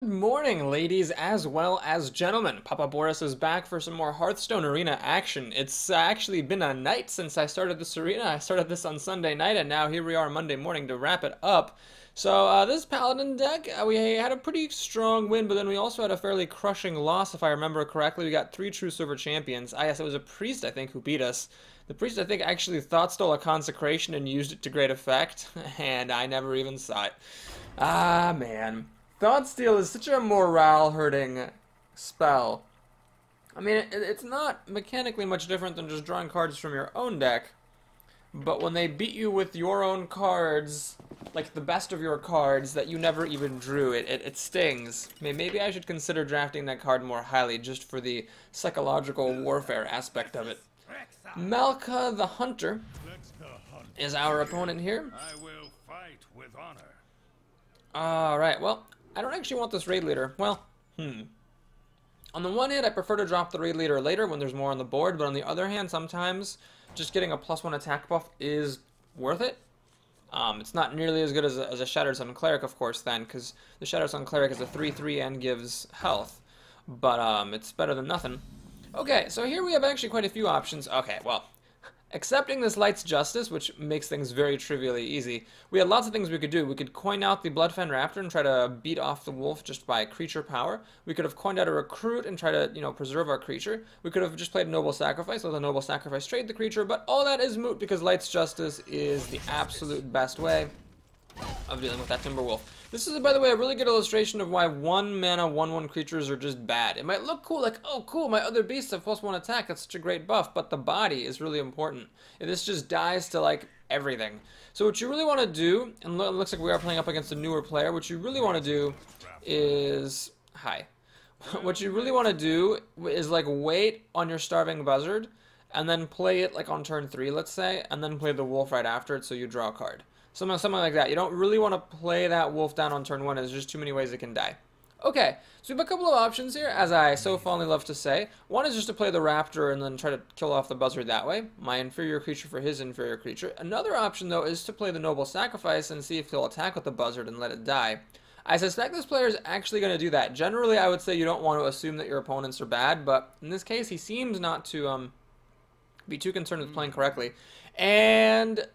Good morning, ladies as well as gentlemen. Papa Boris is back for some more Hearthstone Arena action. It's actually been a night since I started this arena. I started this on Sunday night, and now here we are Monday morning to wrap it up. So this Paladin deck, we had a pretty strong win, but then we also had a fairly crushing loss, if I remember correctly. We got 3 true silver champions. Yes, it was a priest, I think, who beat us. The priest, I think, actually thought stole a consecration and used it to great effect, and I never even saw it. Ah, man. Thought Steal is such a morale-hurting spell. I mean, it's not mechanically much different than just drawing cards from your own deck, but when they beat you with your own cards, like the best of your cards that you never even drew, it stings. Maybe I should consider drafting that card more highly just for the psychological warfare aspect of it. Malka the Hunter is our opponent here. I will fight with honor. Alright, well, I don't actually want this raid leader. Well, on the one hand, I prefer to drop the raid leader later when there's more on the board, but on the other hand, sometimes just getting a +1 attack buff is worth it. It's not nearly as good as a Shattered Sun Cleric, of course, then, because the Shattered Sun Cleric is a 3/3 and gives health, but it's better than nothing. Okay, so here we have actually quite a few options. Okay, well, accepting this Light's Justice, which makes things very trivially easy, we had lots of things we could do. We could coin out the Bloodfen Raptor and try to beat off the wolf just by creature power. We could have coined out a Recruit and try to, preserve our creature. We could have just played Noble Sacrifice, let the Noble Sacrifice trade the creature, but all that is moot because Light's Justice is the absolute best way of dealing with that Timberwolf. This is, by the way, a really good illustration of why 1-mana 1/1 creatures are just bad. It might look cool, like, oh cool, my other beasts have +1 attack, that's such a great buff, but the body is really important. And this just dies to, like, everything. So what you really want to do, and it looks like we are playing up against a newer player, what you really want to do is... Hi. What you really want to do is, like, wait on your Starving Buzzard, and then play it, like, on turn 3, let's say, and then play the wolf right after it so you draw a card. Something like that. You don't really want to play that wolf down on turn 1. There's just too many ways it can die. Okay, so we have a couple of options here, as I so fondly love to say. One is just to play the raptor and then try to kill off the buzzard that way. My inferior creature for his inferior creature. Another option, though, is to play the noble sacrifice and see if he'll attack with the buzzard and let it die. I suspect this player is actually going to do that. Generally, I would say you don't want to assume that your opponents are bad, but in this case, he seems not to be too concerned with playing correctly. And...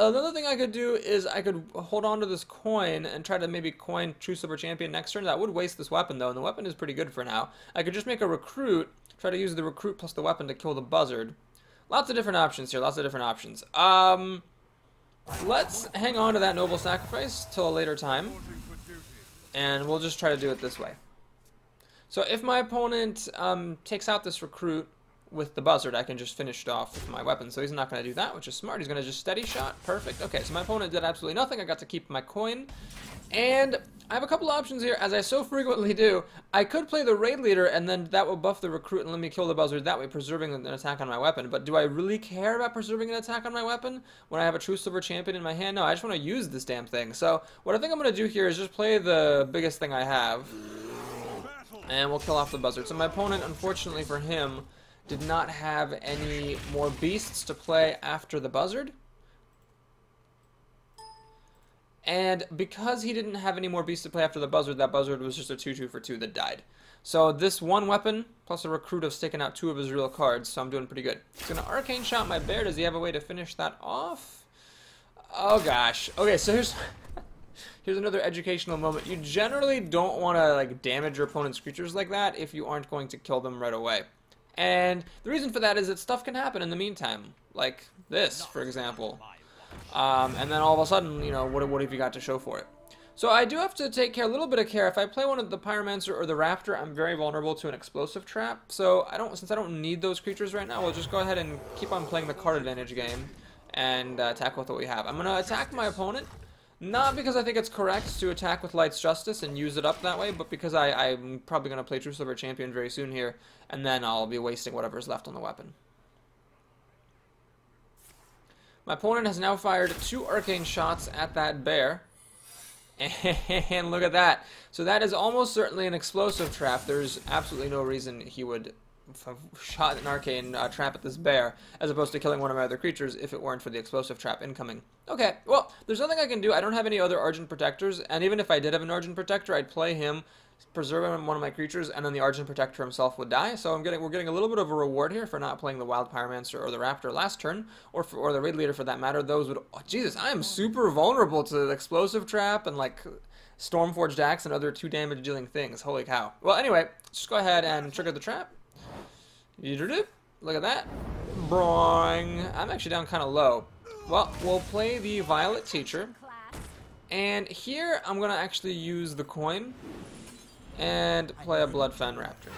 another thing I could do is I could hold on to this coin and try to maybe coin True Silver Champion next turn. That would waste this weapon, though, and the weapon is pretty good for now. I could just make a Recruit, try to use the Recruit plus the weapon to kill the buzzard. Lots of different options here, lots of different options. Let's hang on to that Noble Sacrifice till a later time, and we'll just try to do it this way. So if my opponent takes out this Recruit with the buzzard, I can just finish it off with my weapon. So he's not going to do that, which is smart. He's going to just steady shot. Perfect. Okay, so my opponent did absolutely nothing. I got to keep my coin. And I have a couple options here, as I so frequently do. I could play the raid leader, and then that will buff the Recruit and let me kill the buzzard that way, preserving an attack on my weapon. But do I really care about preserving an attack on my weapon when I have a True Silver Champion in my hand? No, I just want to use this damn thing. So what I think I'm going to do here is just play the biggest thing I have, and we'll kill off the buzzard. So my opponent, unfortunately for him, did not have any more beasts to play after the buzzard. And because he didn't have any more beasts to play after the buzzard, that buzzard was just a 2/2 for 2 that died. So this one weapon, plus a Recruit, have taken out 2 of his real cards, so I'm doing pretty good. He's going to Arcane Shot my bear. Does he have a way to finish that off? Oh gosh. Okay, so here's another educational moment. You generally don't want to, like, damage your opponent's creatures like that if you aren't going to kill them right away. And the reason for that is that stuff can happen in the meantime, like this, for example. And then all of a sudden, what have you got to show for it? So I do have to take a little bit of care. If I play one of the Pyromancer or the Raptor, I'm very vulnerable to an explosive trap. So since I don't need those creatures right now, we'll just go ahead and keep on playing the card advantage game and attack with what we have. I'm going to attack my opponent. Not because I think it's correct to attack with Light's Justice and use it up that way, but because I'm probably going to play True Silver Champion very soon here, and then I'll be wasting whatever's left on the weapon. My opponent has now fired 2 Arcane Shots at that bear, and look at that. So that is almost certainly an explosive trap. There's absolutely no reason he would shot an arcane trap at this bear, as opposed to killing one of my other creatures if it weren't for the explosive trap incoming. Okay, well, there's nothing I can do. I don't have any other Argent Protectors, and even if I did have an Argent Protector, I'd play him, preserve one of my creatures, and then the Argent Protector himself would die. So we're getting a little bit of a reward here for not playing the Wild Pyromancer or the Raptor last turn, or the Raid Leader for that matter. Those would... Oh, Jesus, I am super vulnerable to the Explosive Trap and, like, Stormforged Axe and other 2 damage dealing things. Holy cow. Well, anyway, just go ahead and trigger the trap. Look at that. Boing. I'm actually down kind of low. Well, we'll play the Violet Teacher. And here, I'm going to actually use the coin and play a Bloodfen Raptor.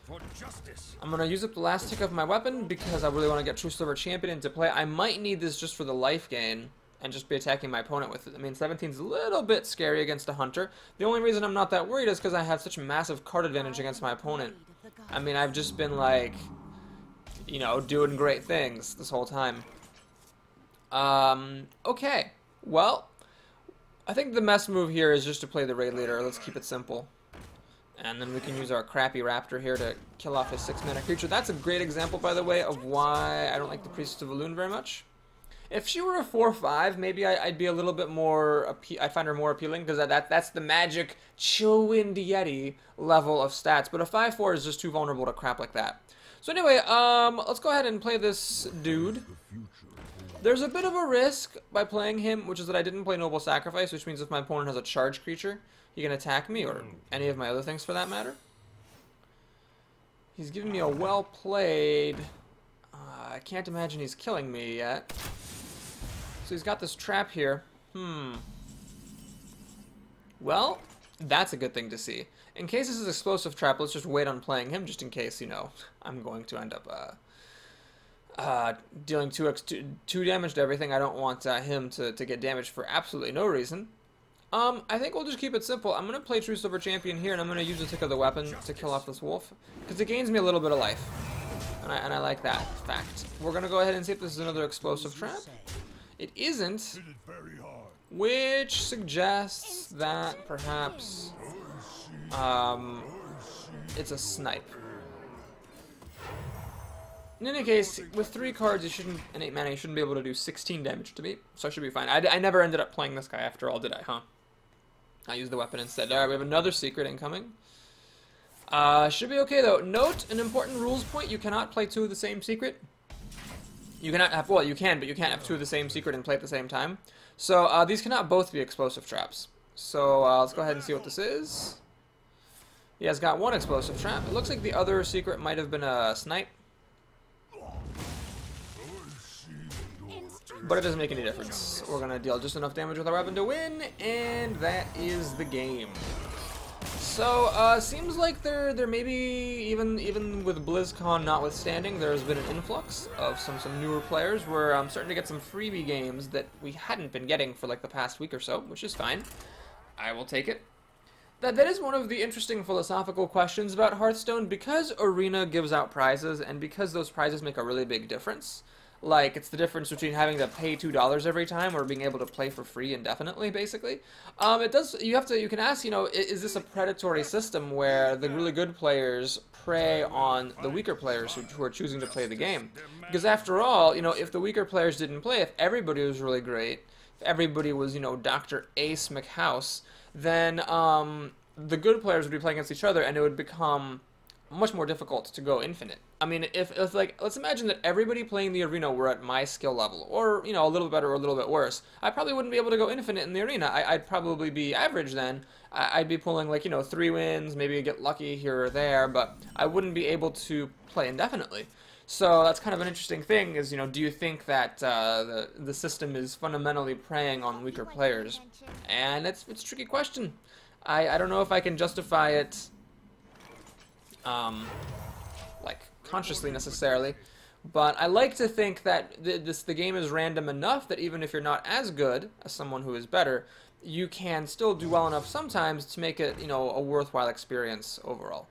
For justice. I'm going to use up the last tick of my weapon because I really want to get True Silver Champion into play. I might need this just for the life gain and just be attacking my opponent with it. I mean, 17's a little bit scary against a Hunter. The only reason I'm not that worried is because I have such a massive card advantage against my opponent. I mean, I've just been, like, you know, doing great things this whole time. Okay. Well, I think the best move here is just to play the Raid Leader. Let's keep it simple. And then we can use our crappy Raptor here to kill off his 6-mana creature. That's a great example, by the way, of why I don't like the Priestess of Elune very much. If she were a 4/5, maybe I'd be a little bit more... I'd find her more appealing, because that's the magic Chillwind Yeti level of stats. But a 5/4 is just too vulnerable to crap like that. So anyway, let's go ahead and play this dude. There's a bit of a risk by playing him, which is that I didn't play Noble Sacrifice, which means if my opponent has a charge creature, he can attack me, or any of my other things for that matter. He's giving me a well-played... I can't imagine he's killing me yet. So he's got this trap here. Well, that's a good thing to see. In case this is explosive trap, let's just wait on playing him, just in case, you know, I'm going to end up dealing 2 damage to everything. I don't want him to get damaged for absolutely no reason. I think we'll just keep it simple. I'm going to play True Silver Champion here, and I'm going to use the tick of the weapon to kill off this wolf, because it gains me a little bit of life. And I like that fact. We're going to go ahead and see if this is another explosive trap. It isn't, which suggests that perhaps it's a snipe. In any case, with 3 cards, and 8 mana, you shouldn't be able to do 16 damage to me, so I should be fine. I never ended up playing this guy after all, did I, huh? I used the weapon instead. Alright, we have another secret incoming. Should be okay, though. Note, an important rules point, you cannot play 2 of the same secret. You cannot have, well, you can, but you can't have 2 of the same secret and play at the same time. So, these cannot both be explosive traps. So, let's go ahead and see what this is. He has got 1 explosive trap. It looks like the other secret might have been a snipe. But it doesn't make any difference. We're going to deal just enough damage with our weapon to win, and that is the game. So, seems like there maybe, even with BlizzCon notwithstanding, there's been an influx of some newer players. We're starting to get some freebie games that we hadn't been getting for like the past week or so, which is fine. I will take it. That is one of the interesting philosophical questions about Hearthstone, because Arena gives out prizes, and because those prizes make a really big difference. Like, it's the difference between having to pay $2 every time or being able to play for free indefinitely, basically. You can ask, you know, is this a predatory system where the really good players prey on the weaker players who are choosing to play the game? Because after all, you know, if the weaker players didn't play, if everybody was really great, if everybody was, you know, Dr. Ace McHouse, then the good players would be playing against each other, and it would become much more difficult to go infinite. I mean, if like, let's imagine that everybody playing the arena were at my skill level, or, you know, a little better or a little bit worse. I probably wouldn't be able to go infinite in the arena. I'd probably be average then. I'd be pulling, like, you know, 3 wins, maybe get lucky here or there, but I wouldn't be able to play indefinitely. So that's kind of an interesting thing, is, you know, do you think that the system is fundamentally preying on weaker players? And it's a tricky question. I don't know if I can justify it like consciously necessarily, but I like to think that the game is random enough that even if you're not as good as someone who is better, you can still do well enough sometimes to make it, you know, a worthwhile experience overall.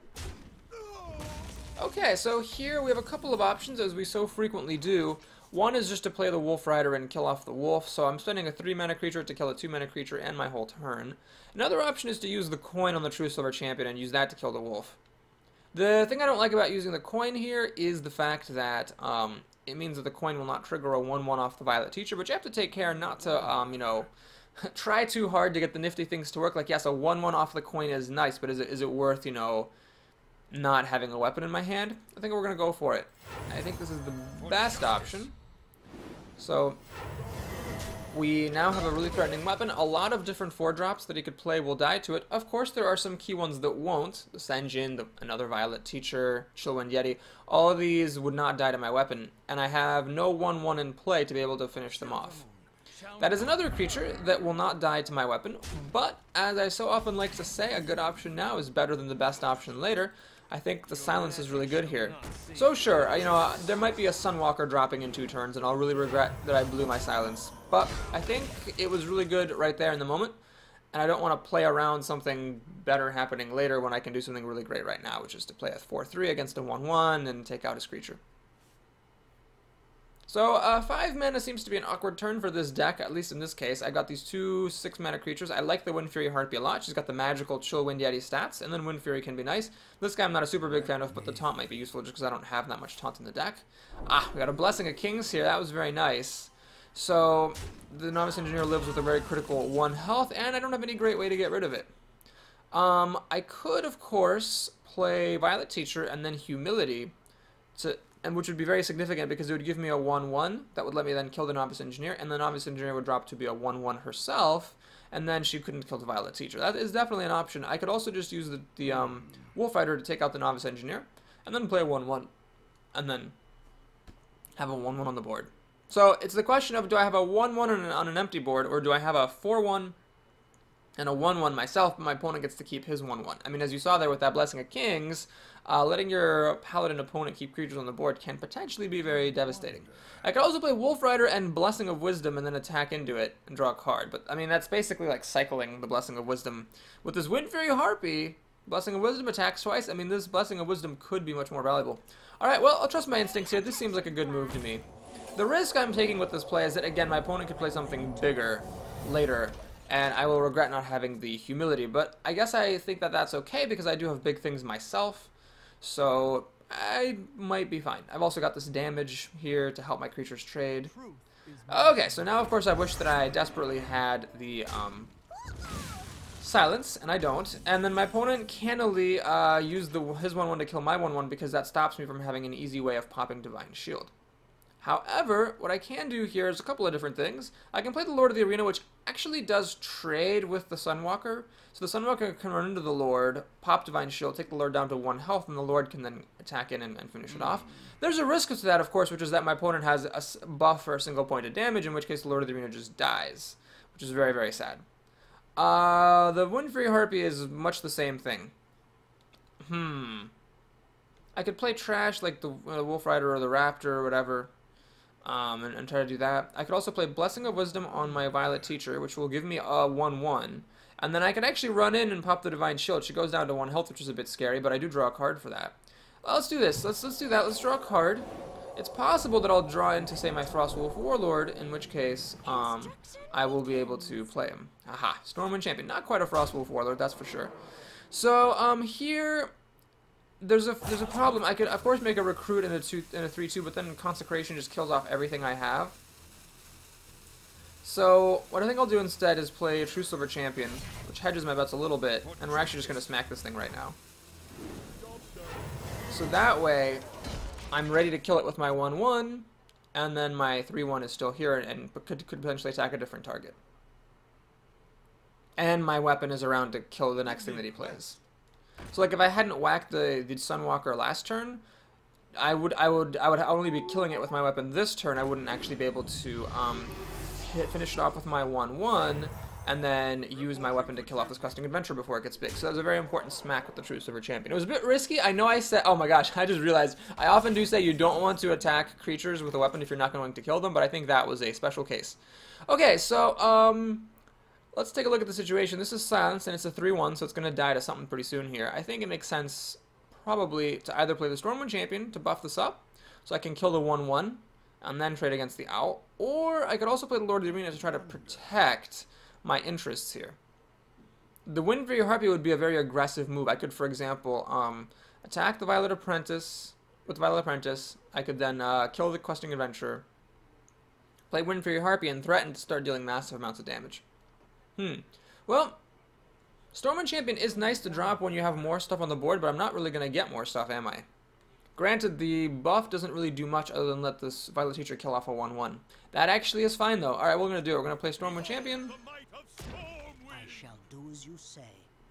Okay, so here we have a couple of options, as we so frequently do. One is just to play the Wolf Rider and kill off the wolf, so I'm spending a 3-mana creature to kill a 2-mana creature and my whole turn. Another option is to use the coin on the True Silver Champion and use that to kill the wolf. The thing I don't like about using the coin here is the fact that it means that the coin will not trigger a 1/1 off the Violet Teacher, but you have to take care not to, you know, try too hard to get the nifty things to work. Like, yes, a 1/1 off the coin is nice, but is it worth, you know, not having a weapon in my hand? I think we're going to go for it. I think this is the best option. So, we now have a really threatening weapon. A lot of different 4-drops that he could play will die to it. Of course, there are some key ones that won't. The Senjin, another Violet Teacher, Chillwind Yeti. All of these would not die to my weapon. And I have no 1/1 in play to be able to finish them off. That is another creature that will not die to my weapon. But, as I so often like to say, a good option now is better than the best option later. I think the silence is really good here. So sure, you know, there might be a Sunwalker dropping in 2 turns, and I'll really regret that I blew my silence. But I think it was really good right there in the moment, and I don't want to play around something better happening later when I can do something really great right now, which is to play a 4/3 against a 1/1 and take out his creature. So, 5 mana seems to be an awkward turn for this deck, at least in this case. I got these 2 6-mana creatures. I like the Wind Fury Harpy a lot. She's got the magical Chillwind Yeti stats, and then Wind Fury can be nice. This guy I'm not a super big fan of, but the taunt might be useful just because I don't have that much taunt in the deck. Ah, we got a Blessing of Kings here. That was very nice. So, the Novice Engineer lives with a very critical 1 health, and I don't have any great way to get rid of it. I could, of course, play Violet Teacher and then Humility and which would be very significant because it would give me a 1/1 that would let me then kill the Novice Engineer, and the Novice Engineer would drop to be a 1/1 herself, and then she couldn't kill the Violet Teacher. That is definitely an option. I could also just use the Wolf Rider to take out the Novice Engineer, and then play a 1/1, and then have a 1/1 on the board. So it's the question of, do I have a 1/1 on an empty board, or do I have a 4/1 and a 1/1 myself, but my opponent gets to keep his 1/1. I mean, as you saw there with that Blessing of Kings, letting your Paladin opponent keep creatures on the board can potentially be very devastating. I could also play Wolf Rider and Blessing of Wisdom and then attack into it and draw a card, but I mean, that's basically like cycling the Blessing of Wisdom. With this Wind Fury Harpy, Blessing of Wisdom attacks twice. I mean, this Blessing of Wisdom could be much more valuable. Alright, well, I'll trust my instincts here. This seems like a good move to me. The risk I'm taking with this play is that, again, my opponent could play something bigger later, and I will regret not having the Humility, but I guess I think that that's okay because I do have big things myself, so I might be fine. I've also got this damage here to help my creatures trade. Okay, so now of course I wish that I desperately had the silence, and I don't, and then my opponent cannily use his 1/1 to kill my 1/1 because that stops me from having an easy way of popping Divine Shield. However, what I can do here is a couple of different things. I can play the Lord of the Arena, which actually does trade with the Sunwalker. So the Sunwalker can run into the Lord, pop Divine Shield, take the Lord down to 1 health, and the Lord can then attack in and finish it off. There's a risk to that, of course, which is that my opponent has a buff for a single point of damage, in which case the Lord of the Arena just dies, which is very, very sad. The Wind Fury Harpy is much the same thing. I could play trash like the Wolf Rider or the Raptor or whatever. And try to do that. I could also play Blessing of Wisdom on my Violet Teacher, which will give me a 1/1. And then I could actually run in and pop the Divine Shield. She goes down to 1 health, which is a bit scary, but I do draw a card for that. Well, let's do this. Let's do that. Let's draw a card. It's possible that I'll draw into, say, my Frostwolf Warlord, in which case I will be able to play him. Aha, Stormwind Champion. Not quite a Frostwolf Warlord, that's for sure. So here there's a problem. I could, of course, make a Recruit in a 3/2, but then Consecration just kills off everything I have. So what I think I'll do instead is play a True Silver Champion, which hedges my bets a little bit, and we're actually just going to smack this thing right now. So that way, I'm ready to kill it with my 1/1, and then my 3/1 is still here and could potentially attack a different target. And my weapon is around to kill the next thing that he plays. So like if I hadn't whacked the Sunwalker last turn, I would only be killing it with my weapon this turn. I wouldn't actually be able to finish it off with my 1/1 and then use my weapon to kill off this Questing Adventure before it gets big. So that was a very important smack with the True Silver Champion. It was a bit risky. I know I said, oh my gosh, I just realized I often do say you don't want to attack creatures with a weapon if you're not going to kill them, but I think that was a special case. Okay, so let's take a look at the situation. This is Silence, and it's a 3/1, so it's going to die to something pretty soon here. I think it makes sense probably to either play the Stormwind Champion to buff this up, so I can kill the 1/1 and then trade against the Owl, or I could also play the Lord of the Arena to try to protect my interests here. The Wind Fury Harpy would be a very aggressive move. I could, for example, attack the Violet Apprentice with the Violet Apprentice. I could then kill the Questing Adventure, play Wind Fury Harpy, and threaten to start dealing massive amounts of damage. Well, Stormwind Champion is nice to drop when you have more stuff on the board, but I'm not really going to get more stuff, am I? Granted, the buff doesn't really do much other than let this Violet Teacher kill off a 1/1. That actually is fine, though. Alright, what we're going to do, we're going to play Stormwind Champion. I shall do as you say.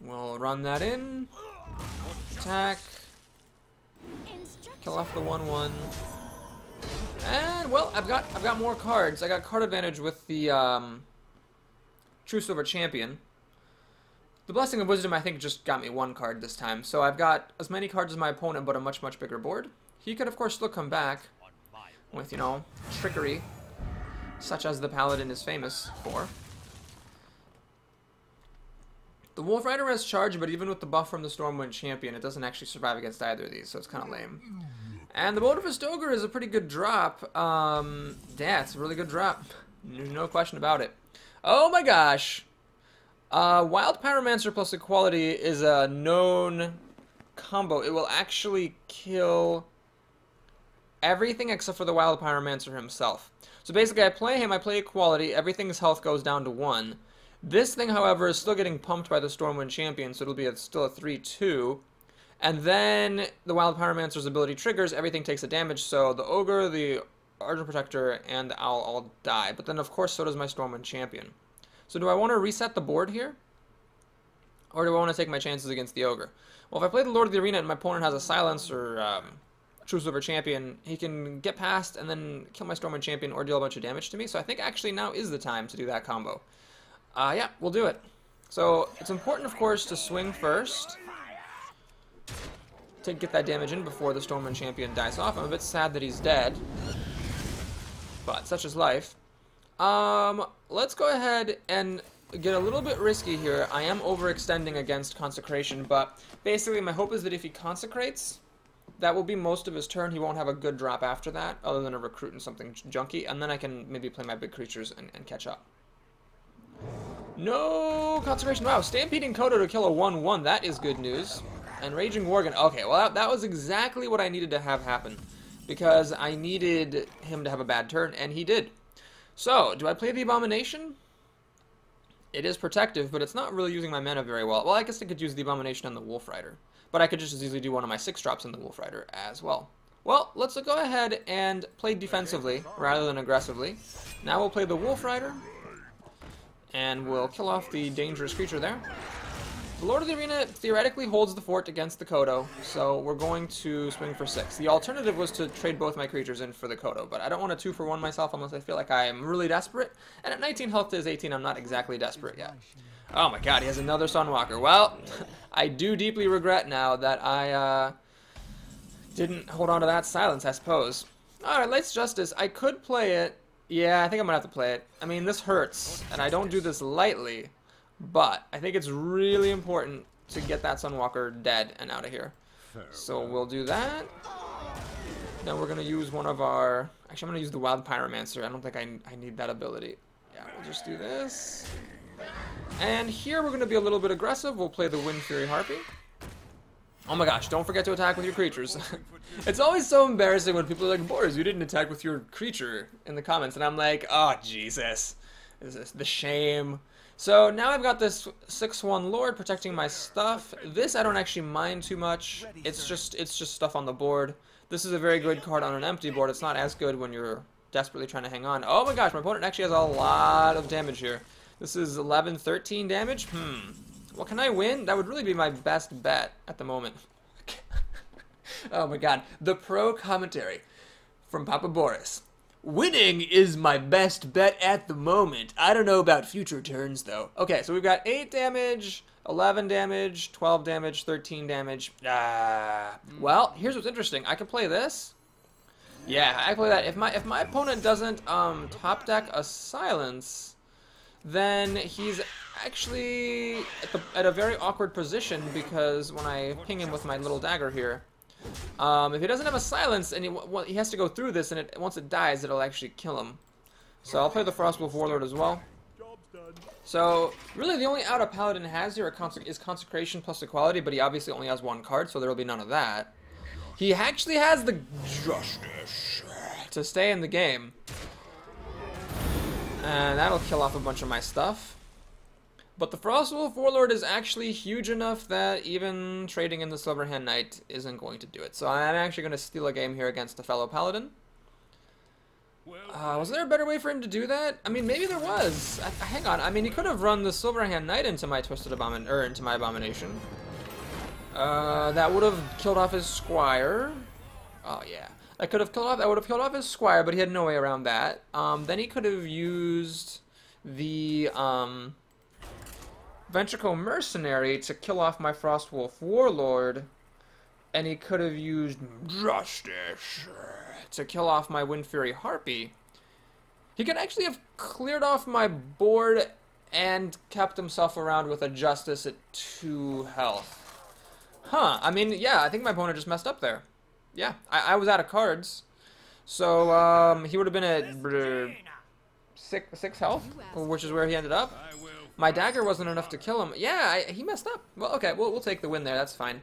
We'll run that in. Attack. Kill off the 1/1. And, well, I've got more cards. I got card advantage with the True Silver Champion. The Blessing of Wisdom, I think, just got me one card this time. So I've got as many cards as my opponent, but a much, much bigger board. He could, of course, still come back with, you know, trickery, such as the Paladin is famous for. The Wolf Rider has charge, but even with the buff from the Stormwind Champion, it doesn't actually survive against either of these, so it's kind of lame. And the Bodifist Ogre is a pretty good drop. Yeah, it's a really good drop. There's no question about it. Oh my gosh! Wild Pyromancer plus Equality is a known combo. It will actually kill everything except for the Wild Pyromancer himself. So basically, I play him, I play Equality, everything's health goes down to 1. This thing, however, is still getting pumped by the Stormwind Champion, so it'll be still a 3/2. And then the Wild Pyromancer's ability triggers, everything takes a damage, so the Ogre, the Argent Protector, and the Owl all die. But then, of course, so does my Stormwind Champion. So do I want to reset the board here? Or do I want to take my chances against the Ogre? Well, if I play the Lord of the Arena and my opponent has a Silence or True Silver Champion, he can get past and then kill my Stormwind Champion or deal a bunch of damage to me. So I think actually now is the time to do that combo. Yeah, we'll do it. So it's important, of course, to swing first to get that damage in before the Stormwind Champion dies off. I'm a bit sad that he's dead, but such is life. Let's go ahead and get a little bit risky here. I am overextending against Consecration, but basically my hope is that if he Consecrates, that will be most of his turn. He won't have a good drop after that, other than a Recruit and something junky, and then I can maybe play my big creatures and catch up. No Consecration. Wow, Stampeding Kodo to kill a 1/1. That is good news. And Raging Worgen. Okay, well, that was exactly what I needed to have happen, because I needed him to have a bad turn, and he did. So, do I play the Abomination? It is protective, but it's not really using my mana very well. Well, I guess I could use the Abomination on the Wolf Rider, but I could just as easily do one of my 6-drops in the Wolf Rider as well. Well, let's go ahead and play defensively rather than aggressively. Now we'll play the Wolf Rider, and we'll kill off the dangerous creature there. The Lord of the Arena theoretically holds the fort against the Kodo, so we're going to swing for 6. The alternative was to trade both my creatures in for the Kodo, but I don't want to 2-for-1 myself unless I feel like I am really desperate. And at 19 health to his 18, I'm not exactly desperate yet. Oh my god, he has another Sunwalker. Well, I do deeply regret now that I didn't hold on to that Silence, I suppose. Alright, Light's Justice. I could play it. Yeah, I think I'm going to have to play it. I mean, this hurts, and I don't do this lightly. But I think it's really important to get that Sunwalker dead and out of here. So we'll do that. Then we're going to use one of our... Actually, I'm going to use the Wild Pyromancer. I don't think I need that ability. Yeah, we'll just do this. And here we're going to be a little bit aggressive. We'll play the Wind Fury Harpy. Oh my gosh, don't forget to attack with your creatures. It's always so embarrassing when people are like, Boris, you didn't attack with your creature in the comments. And I'm like, oh, Jesus. This is the shame. So now I've got this 6/1 Lord protecting my stuff. This I don't actually mind too much. It's just stuff on the board. This is a very good card on an empty board. It's not as good when you're desperately trying to hang on. Oh my gosh, my opponent actually has a lot of damage here. This is 11, 13 damage. Well, can I win? That would really be my best bet at the moment. Oh my god. The pro commentary from Papa Boris. Winning is my best bet at the moment. I don't know about future turns, though. Okay, so we've got 8 damage, 11 damage, 12 damage, 13 damage. Well, here's what's interesting. I can play this. Yeah, I play that. If my opponent doesn't top deck a Silence, then he's actually at a very awkward position, because when I ping him with my little dagger here, if he doesn't have a Silence and he has to go through this, and once it dies, it'll actually kill him. So I'll play the Frostwolf Warlord as well. So really the only out a Paladin has here is Consecration plus Equality, but he obviously only has 1 card, so there will be none of that. He actually has the Justice to stay in the game. And that'll kill off a bunch of my stuff. But the Frostwolf Warlord is actually huge enough that even trading in the Silverhand Knight isn't going to do it. So I'm actually going to steal a game here against a fellow Paladin. Was there a better way for him to do that? I mean, maybe there was. Hang on. I mean, he could have run the Silverhand Knight into my into my Abomination. That would have killed off his Squire. Oh yeah, that would have killed off his Squire, but he had no way around that. Then he could have used the Ventricle Mercenary to kill off my Frostwolf Warlord, and he could have used Justice to kill off my Wind Fury Harpy. He could actually have cleared off my board and kept himself around with a Justice at 2 health. Huh, I mean, yeah, I think my opponent just messed up there. Yeah, I was out of cards. So, he would have been at 6 health, which is where he ended up. My dagger wasn't enough to kill him. Yeah, he messed up. Well, okay, we'll take the win there, that's fine.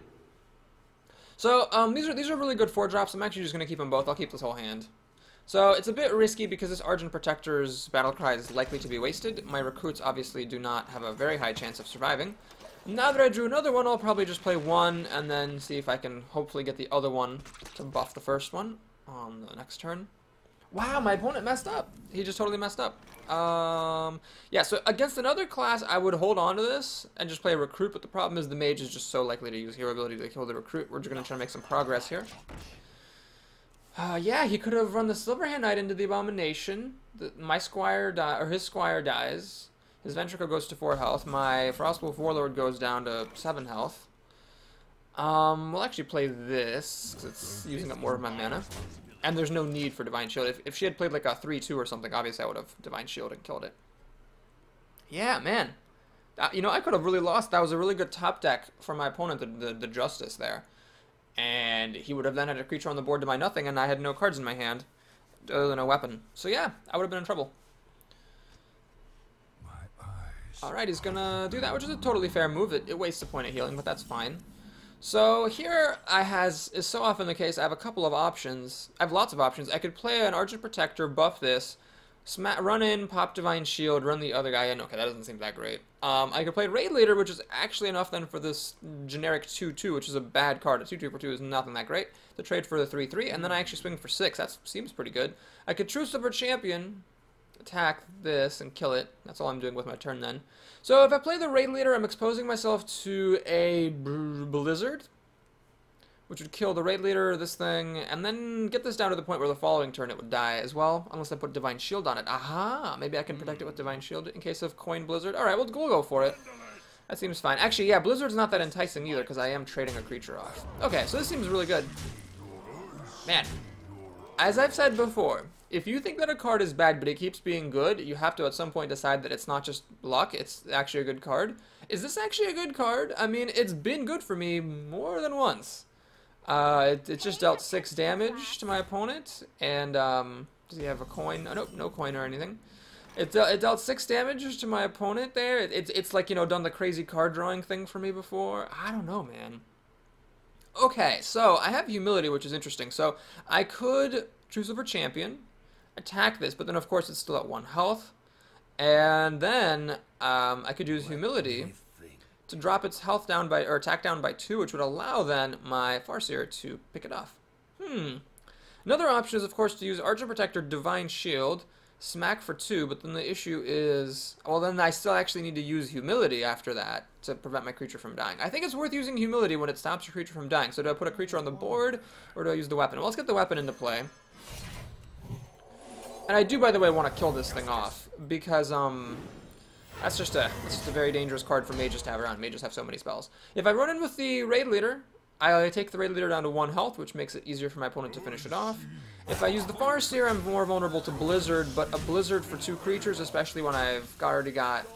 So, these are really good 4-drops. I'm actually just going to keep them both. I'll keep this whole hand. So, it's a bit risky because this Argent Protector's Battlecry is likely to be wasted. My recruits obviously do not have a very high chance of surviving. Now that I drew another one, I'll probably just play one and then see if I can hopefully get the other one to buff the first one on the next turn. Wow, my opponent messed up. He just totally messed up. Yeah, so against another class, I would hold on to this and just play a recruit, but the problem is the mage is just so likely to use hero ability to kill the recruit. We're just going to try to make some progress here. Yeah, he could have run the Silverhand Knight into the Abomination. My Squire his Squire dies. His Ventricle goes to 4 health. My Frostwolf Warlord goes down to 7 health. We'll actually play this, because it's using up more of my mana. And there's no need for Divine Shield. If she had played like a 3-2 or something, obviously I would have Divine Shield and killed it. Yeah, man. You know, I could have really lost. That was a really good top deck for my opponent, the Justice there. And he would have then had a creature on the board to my nothing, and I had no cards in my hand other than a weapon. So yeah, I would have been in trouble. Alright, he's gonna do that, which is a totally fair move. It wastes a point of healing, but that's fine. So here is so often the case, I have a couple of options. I have lots of options. I could play an Argent Protector, buff this, run in, pop Divine Shield, run the other guy in. Okay, that doesn't seem that great. I could play Raid Leader, which is actually enough then for this generic 2-2, which is a bad card. A 2-2 for 2 is nothing that great. To trade for the 3-3, and then I actually swing for 6. That seems pretty good. I could True Silver Champion, attack this, and kill it. That's all I'm doing with my turn then. So if I play the Raid Leader, I'm exposing myself to a Blizzard, which would kill the Raid Leader, this thing, and then get this down to the point where the following turn it would die as well, unless I put Divine Shield on it. Aha! Maybe I can protect it with Divine Shield in case of Coin Blizzard. Alright, we'll go for it. That seems fine. Actually, yeah, Blizzard's not that enticing either, because I am trading a creature off. Okay, so this seems really good. Man, as I've said before, if you think that a card is bad but it keeps being good, you have to at some point decide that it's not just luck, it's actually a good card. Is this actually a good card? I mean, it's been good for me more than once. It just dealt 6 damage to my opponent, and does he have a coin? Oh, nope, no coin or anything. It dealt 6 damage to my opponent there. It's like, you know, done the crazy card drawing thing for me before. I don't know, man. Okay, so I have Humility, which is interesting. So I could True Silver Champion, attack this, but then of course it's still at 1 health. And then I could use Humility to drop its health down by, or attack down by 2, which would allow then my Farseer to pick it off. Another option is, of course, to use Argent Protector, Divine Shield, smack for 2, but then the issue is, well, then I still actually need to use Humility after that to prevent my creature from dying. I think it's worth using Humility when it stops your creature from dying. So do I put a creature on the board, or do I use the weapon? Well, let's get the weapon into play. And I do, by the way, want to kill this thing off, because, that's just a very dangerous card for mages to have around. Mages have so many spells. If I run in with the Raid Leader, I take the Raid Leader down to 1 health, which makes it easier for my opponent to finish it off. If I use the Farseer, I'm more vulnerable to Blizzard, but a Blizzard for 2 creatures, especially when I've already got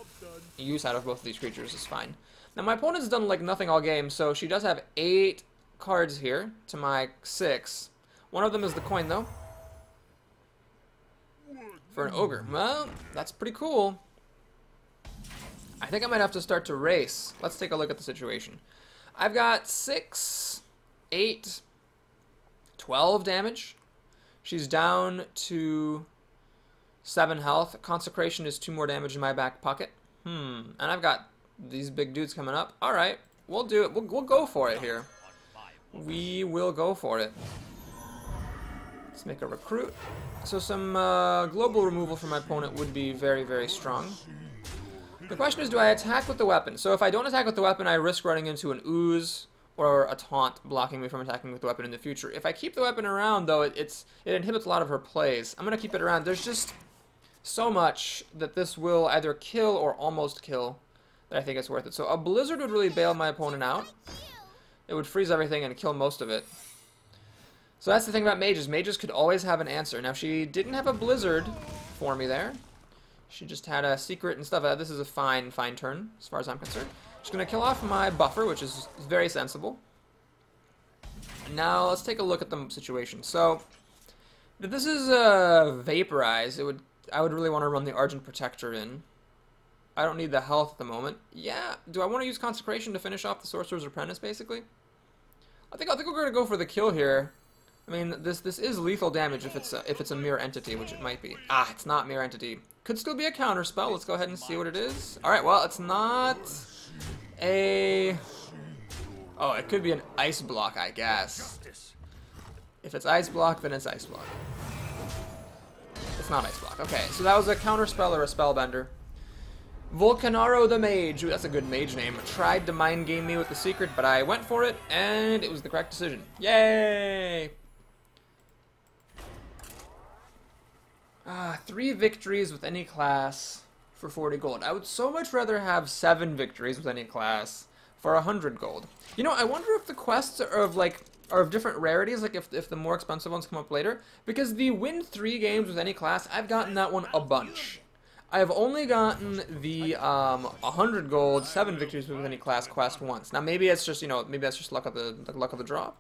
use out of both of these creatures, is fine. Now, my opponent's done, like, nothing all game, so she does have 8 cards here to my 6. One of them is the coin, though, for an Ogre. Well, that's pretty cool. I think I might have to start to race. Let's take a look at the situation. I've got 6, 8, 12 damage. She's down to 7 health. Consecration is 2 more damage in my back pocket. And I've got these big dudes coming up. Alright, we'll do it. We'll go for it here. We will go for it. Let's make a recruit. So some global removal from my opponent would be very, very strong. The question is, do I attack with the weapon? So if I don't attack with the weapon, I risk running into an ooze or a taunt blocking me from attacking with the weapon in the future. If I keep the weapon around, though, it inhibits a lot of her plays. I'm going to keep it around. There's just so much that this will either kill or almost kill that I think it's worth it. So a blizzard would really bail my opponent out. It would freeze everything and kill most of it. So that's the thing about mages. Mages could always have an answer. Now, she didn't have a blizzard for me there. She just had a secret and stuff. This is a fine turn, as far as I'm concerned. Just going to kill off my buffer, which is very sensible. Now, let's take a look at the situation. So, if this is Vaporize, I would really want to run the Argent Protector in. I don't need the health at the moment. Yeah, do I want to use Consecration to finish off the Sorcerer's Apprentice, basically? I think we're going to go for the kill here. I mean, this is lethal damage if it's a mirror entity, which it might be. Ah, it's not mirror entity. Could still be a counter spell. Let's go ahead and see what it is. All right, well, it's not a... Oh, it could be an ice block, I guess. If it's ice block, then it's ice block. It's not ice block. Okay, so that was a counter spell or a spellbender. Volcanaro the Mage. Ooh, that's a good mage name. Tried to mind game me with the secret, but I went for it, and it was the correct decision. Yay! 3 victories with any class for 40 gold. I would so much rather have 7 victories with any class for 100 gold. You know, I wonder if the quests are of different rarities, like if the more expensive ones come up later. Because the win 3 games with any class, I've gotten that one a bunch. I've only gotten the 100 gold, 7 victories with any class quest once. Now maybe it's just, you know, maybe that's just luck of the draw.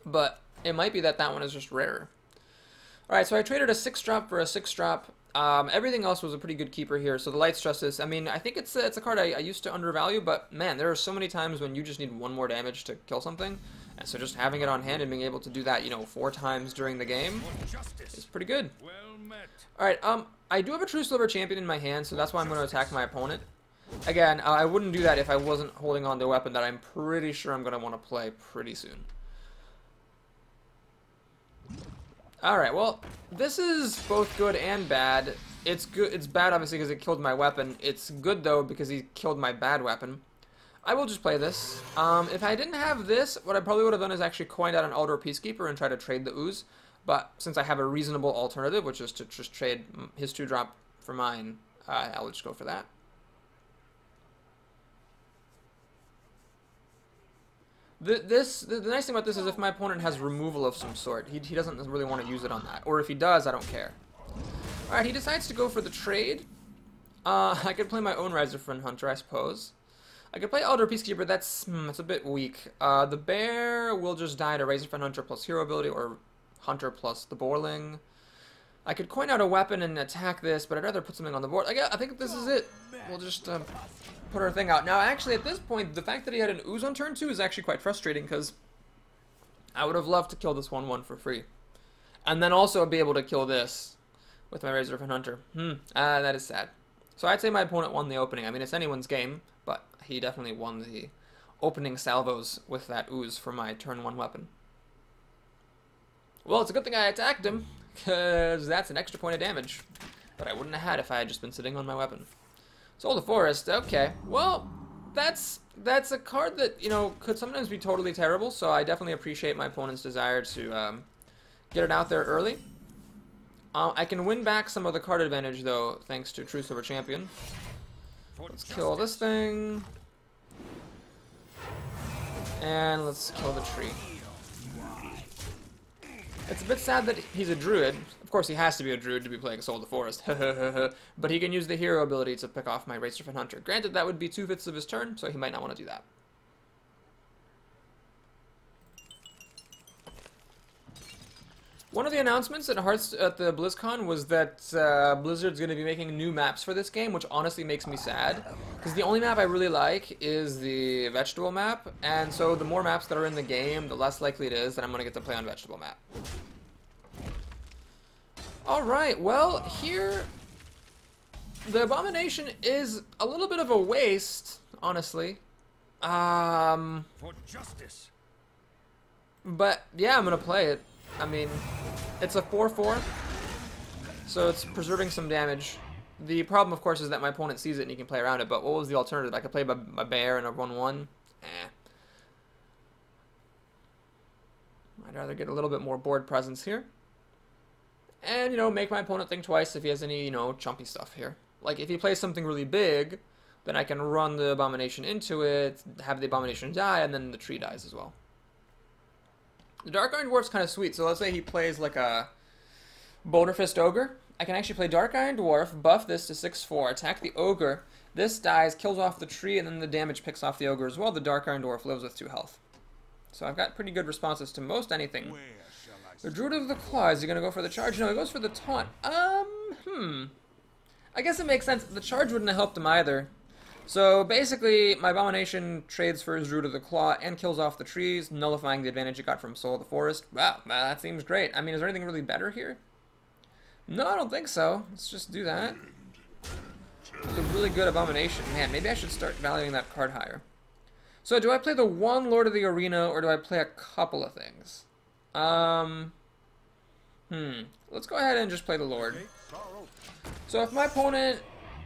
But it might be that one is just rarer. Alright, so I traded a 6-drop for a 6-drop. Everything else was a pretty good keeper here. So the Light's Justice, I mean, I think it's a card I used to undervalue, but man, there are so many times when you just need 1 more damage to kill something. And so just having it on hand and being able to do that, you know, 4 times during the game is pretty good. Alright, I do have a True Silver Champion in my hand, so that's why I'm going to attack my opponent. Again, I wouldn't do that if I wasn't holding on to a weapon that I'm pretty sure I'm going to want to play pretty soon. Alright, well, this is both good and bad. It's good. It's bad, obviously, because it killed my weapon. It's good, though, because he killed my bad weapon. I will just play this. If I didn't have this, what I probably would have done is actually coined out an Eldar Peacekeeper and try to trade the Ooze. But since I have a reasonable alternative, which is to just trade his 2-drop for mine, I'll just go for that. The nice thing about this is if my opponent has removal of some sort, he doesn't really want to use it on that. Or if he does, I don't care. Alright, he decides to go for the trade. I could play my own Razorfen Hunter, I suppose. I could play Elder Peacekeeper, that's a bit weak. The Bear will just die to Razorfen Hunter plus Hero ability, or Hunter plus the Boarling. I could coin out a weapon and attack this, but I'd rather put something on the board. I think this is it. We'll just put our thing out. Now, actually, at this point, the fact that he had an Ooze on turn 2 is actually quite frustrating, because I would have loved to kill this 1/1 for free. And then also be able to kill this with my Razorfen Hunter. That is sad. So I'd say my opponent won the opening. I mean, it's anyone's game, but he definitely won the opening salvos with that Ooze for my turn 1 weapon. Well, it's a good thing I attacked him, because that's an extra point of damage that I wouldn't have had if I had just been sitting on my weapon. Soul the Forest, okay. Well, that's a card that, you know, could sometimes be totally terrible, so I definitely appreciate my opponent's desire to get it out there early. I can win back some of the card advantage, though, thanks to True Silver Champion. Let's kill this thing. And let's kill the tree. It's a bit sad that he's a druid. Of course, he has to be a druid to be playing Soul of the Forest. But he can use the hero ability to pick off my Razorfen Hunter. Granted, that would be 2/5 of his turn, so he might not want to do that. One of the announcements at the BlizzCon was that Blizzard's going to be making new maps for this game, which honestly makes me sad. Because the only map I really like is the vegetable map, and so the more maps that are in the game, the less likely it is that I'm going to get to play on vegetable map. Alright, well, here The Abomination is a little bit of a waste, honestly. For justice. But yeah, I'm gonna play it. I mean, it's a 4/4, so it's preserving some damage. The problem, of course, is that my opponent sees it and he can play around it. But what was the alternative? I could play my bear and a 1/1. I'd rather get a little bit more board presence here. And, you know, make my opponent think twice if he has any, you know, chumpy stuff here. Like, if he plays something really big, then I can run the Abomination into it, have the Abomination die, and then the tree dies as well. The Dark Iron Dwarf's kind of sweet. So let's say he plays like a Boulder Fist Ogre. I can actually play Dark Iron Dwarf, buff this to 6/4, attack the Ogre. This dies, kills off the tree, and then the damage picks off the Ogre as well. The Dark Iron Dwarf lives with 2 health. So I've got pretty good responses to most anything. The Druid of the Claw, is he going to go for the charge? No, he goes for the taunt. I guess it makes sense. The charge wouldn't have helped him either. So basically, my Abomination trades for his Druid of the Claw and kills off the trees, nullifying the advantage it got from Soul of the Forest. Wow, that seems great. I mean, is there anything really better here? No, I don't think so. Let's just do that. It's a really good Abomination. Man, maybe I should start valuing that card higher. So do I play the one Lord of the Arena, or do I play a couple of things? Let's go ahead and just play the Lord. So if my opponent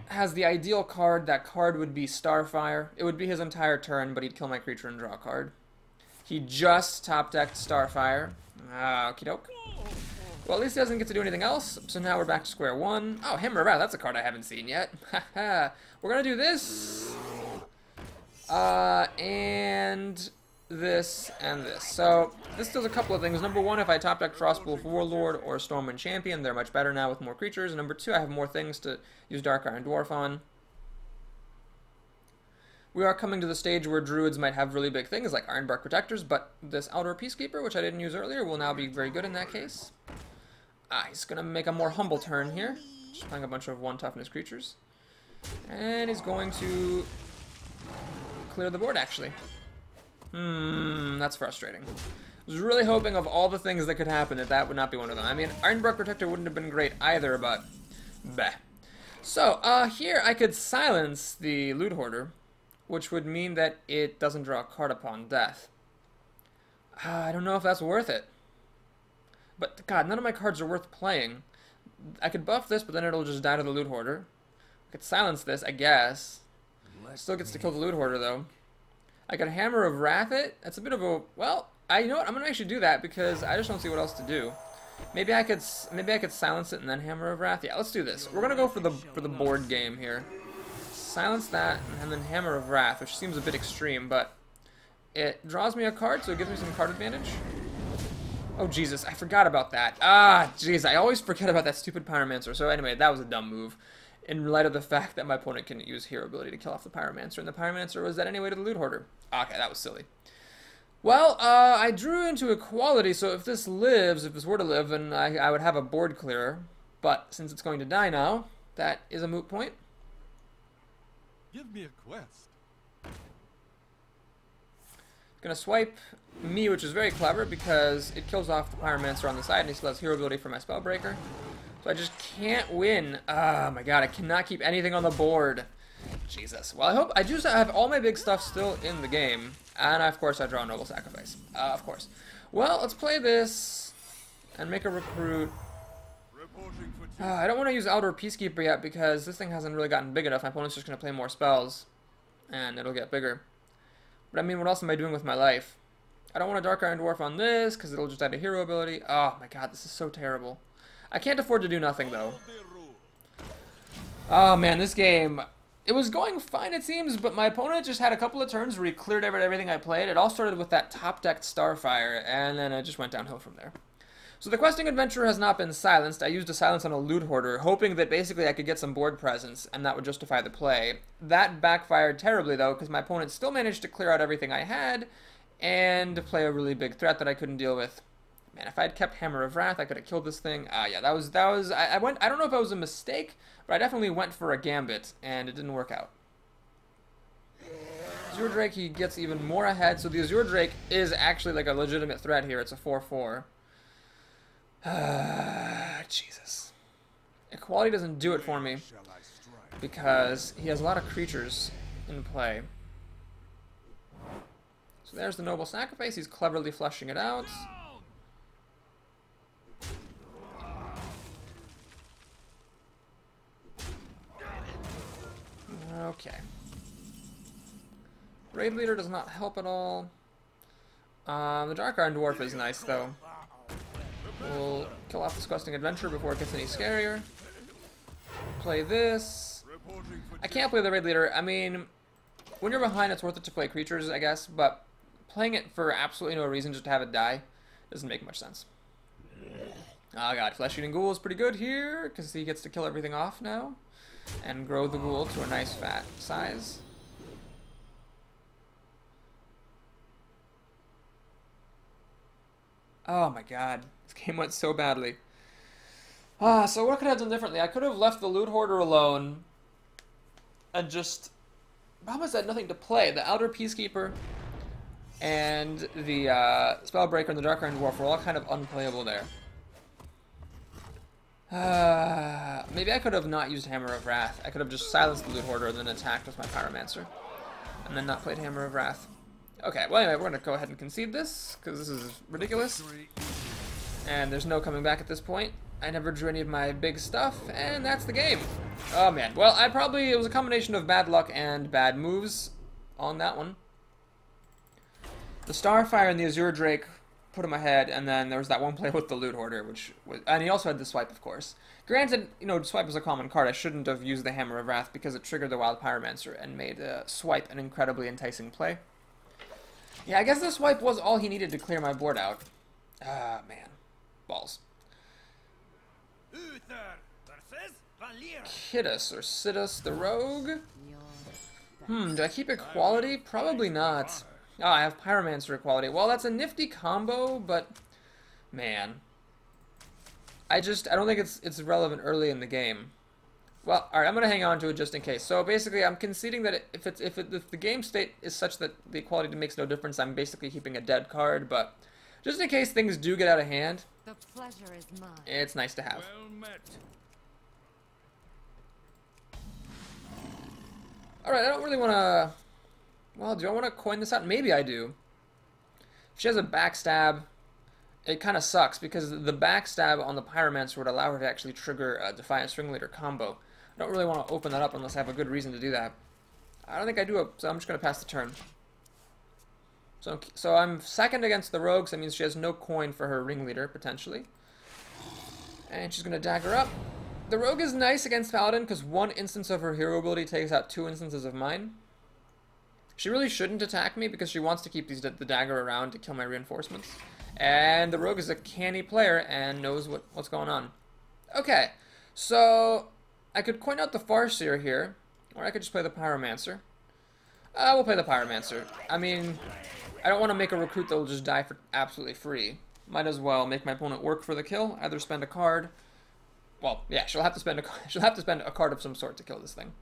has the ideal card, that card would be Starfire. It would be his entire turn, but he'd kill my creature and draw a card. He just top-decked Starfire. Okie doke. Well, at least he doesn't get to do anything else, so now we're back to square one. Oh, Hammer of Wrath, that's a card I haven't seen yet. Haha. We're gonna do this. And this and this. So this does a couple of things. Number one, if I top deck Frostwolf Warlord or Stormwind Champion, they're much better now with more creatures. Number two, I have more things to use Dark Iron Dwarf on. We are coming to the stage where Druids might have really big things like Ironbark Protectors, but this Outdoor Peacekeeper, which I didn't use earlier, will now be very good in that case. He's going to make a more humble turn here. Just playing a bunch of 1 toughness creatures. And he's going to clear the board, actually. That's frustrating. I was really hoping of all the things that could happen that would not be one of them. I mean, Ironbark Protector wouldn't have been great either, but bleh. So, here I could silence the Loot Hoarder, which would mean that it doesn't draw a card upon death. I don't know if that's worth it. But, God, none of my cards are worth playing. I could buff this, but then it'll just die to the Loot Hoarder. I could silence this, I guess. Still gets to kill the Loot Hoarder, though. I could Hammer of Wrath it. That's a bit of a... Well, you know what? I'm going to actually do that because I just don't see what else to do. Maybe I could silence it and then Hammer of Wrath. Yeah, let's do this. We're going to go for the board game here. Silence that and then Hammer of Wrath, which seems a bit extreme, but it draws me a card, so it gives me some card advantage. Oh, Jesus, I forgot about that. Jeez, I always forget about that stupid Pyromancer. So anyway, that was a dumb move, in light of the fact that my opponent can use Hero ability to kill off the Pyromancer, and the Pyromancer was dead anyway to the Loot Hoarder. Okay, that was silly. Well, I drew into Equality, so if this lives, if this were to live, then I would have a board clearer. But since it's going to die now, that is a moot point. Give me a quest. Gonna swipe me, which is very clever because it kills off the Pyromancer on the side and he still has Hero ability for my Spellbreaker. So I just can't win. Oh my god, I cannot keep anything on the board. Jesus. Well, I do have all my big stuff still in the game. And of course I draw a Noble Sacrifice. Of course. Well, let's play this and make a recruit. I don't want to use Outdoor Peacekeeper yet because this thing hasn't really gotten big enough. My opponent's just going to play more spells and it'll get bigger. But I mean, what else am I doing with my life? I don't want a Dark Iron Dwarf on this because it'll just add a Hero ability. Oh my god, this is so terrible. I can't afford to do nothing though. Oh man, this game, it was going fine it seems, but my opponent just had a couple of turns where he cleared everything I played. It all started with that top-decked Starfire, and then it just went downhill from there. So the Questing Adventurer has not been silenced. I used a silence on a Loot Hoarder, hoping that basically I could get some board presence, and that would justify the play. That backfired terribly, though, because my opponent still managed to clear out everything I had, and play a really big threat that I couldn't deal with. Man, if I had kept Hammer of Wrath, I could have killed this thing. Yeah, that was, I don't know if it was a mistake, but I definitely went for a Gambit, and it didn't work out. Azure Drake, he gets even more ahead, so the Azure Drake is actually like a legitimate threat here. It's a 4/4. Jesus. Equality doesn't do it for me. because he has a lot of creatures in play. So there's the Noble Sacrifice. He's cleverly flushing it out. Okay. Raid Leader does not help at all. The Dark Iron Dwarf is nice, though. We'll kill off this questing adventure before it gets any scarier. Play this. I can't play the Raid Leader. I mean, when you're behind, it's worth it to play creatures, I guess, but playing it for absolutely no reason just to have it die doesn't make much sense. Oh god, Flesh-Eating Ghoul is pretty good here, because he gets to kill everything off now, and grow the ghoul to a nice fat size. Oh my god, this game went so badly. So what could I have done differently? I could have left the Loot Hoarder alone, and just... Problem is I had nothing to play. The Outer Peacekeeper and the Spellbreaker and the Dark Iron Dwarf were all kind of unplayable there. Maybe I could have not used Hammer of Wrath. I could have just silenced the Loot Hoarder and then attacked with my Pyromancer. And then not played Hammer of Wrath. Okay, well anyway, we're going to go ahead and concede this, because this is ridiculous. And there's no coming back at this point. I never drew any of my big stuff, and that's the game. Oh man, well it was a combination of bad luck and bad moves on that one. The Starfire and the Azure Drake put him ahead, and then there was that one play with the Loot Hoarder, and he also had the Swipe, of course. Granted, you know, Swipe is a common card. I shouldn't have used the Hammer of Wrath because it triggered the Wild Pyromancer and made Swipe an incredibly enticing play. Yeah, I guess the Swipe was all he needed to clear my board out. Ah, man. Balls. Kidus or Sidus the Rogue? Do I keep Equality? Probably not. Oh, I have Pyromancer Equality. Well, that's a nifty combo, but... Man. I don't think it's relevant early in the game. Well, alright, I'm going to hang on to it just in case. So basically, I'm conceding that if the game state is such that the equality makes no difference, I'm basically keeping a dead card, but just in case things do get out of hand, the pleasure is mine. It's nice to have. Well met. Alright, I don't really want to... Well, do I want to coin this out? Maybe I do. If she has a backstab, it kind of sucks, because the backstab on the Pyromancer would allow her to actually trigger a Defiant Ringleader combo. I don't really want to open that up unless I have a good reason to do that. I don't think I do, so I'm just going to pass the turn. So I'm second against the Rogue, so that means she has no coin for her Ringleader, potentially. And she's going to dagger up. The Rogue is nice against Paladin, because one instance of her hero ability takes out 2 instances of mine. She really shouldn't attack me, because she wants to keep the dagger around to kill my reinforcements. And the Rogue is a canny player and knows what's going on. Okay, so I could coin out the Farseer here, or I could just play the Pyromancer. We'll play the Pyromancer. I mean, I don't want to make a recruit that will just die for absolutely free. Might as well make my opponent work for the kill. Either spend a card. Well, yeah, she'll have to spend a card of some sort to kill this thing.